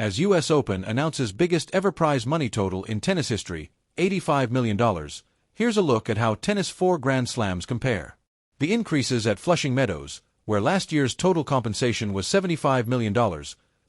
As US Open announces biggest ever prize money total in tennis history, $85 million, here's a look at how tennis 4 Grand Slams compare. The increases at Flushing Meadows, where last year's total compensation was $75 million,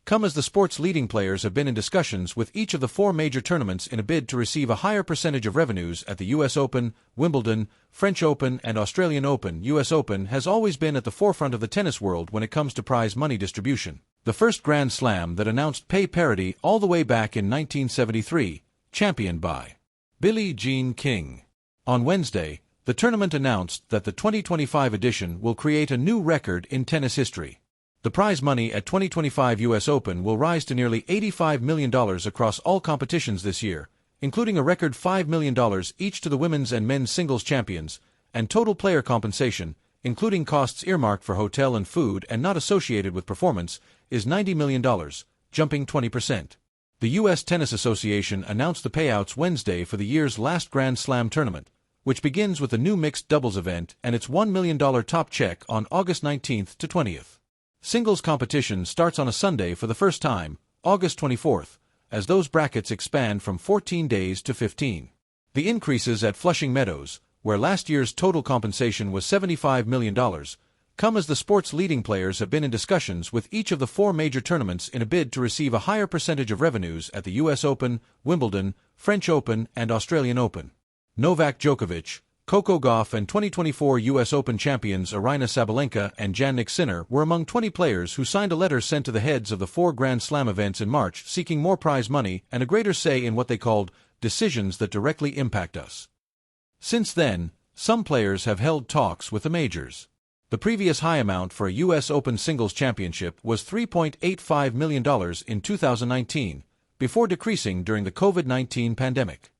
come as the sport's leading players have been in discussions with each of the 4 major tournaments in a bid to receive a higher percentage of revenues at the US Open, Wimbledon, French Open, and Australian Open. US Open has always been at the forefront of the tennis world when it comes to prize money distribution. The first Grand Slam that announced pay parity all the way back in 1973, championed by Billie Jean King. On Wednesday, the tournament announced that the 2025 edition will create a new record in tennis history. The prize money at 2025 US Open will rise to nearly $85 million across all competitions this year, including a record $5 million each to the women's and men's singles champions, and total player compensation, including costs earmarked for hotel and food and not associated with performance, is $90 million, jumping 20%. The U.S. Tennis Association announced the payouts Wednesday for the year's last Grand Slam tournament, which begins with a new mixed doubles event and its $1 million top check on August 19th to 20th. Singles competition starts on a Sunday for the first time, August 24th, as those brackets expand from 14 days to 15. The increases at Flushing Meadows, where last year's total compensation was $75 million, come as the sport's leading players have been in discussions with each of the 4 major tournaments in a bid to receive a higher percentage of revenues at the US Open, Wimbledon, French Open, and Australian Open. Novak Djokovic, Coco Gauff, and 2024 US Open champions Aryna Sabalenka and Jannik Sinner were among 20 players who signed a letter sent to the heads of the 4 Grand Slam events in March seeking more prize money and a greater say in what they called decisions that directly impact us. Since then, some players have held talks with the majors. The previous high amount for a US Open singles championship was $3.85 million in 2019, before decreasing during the COVID-19 pandemic.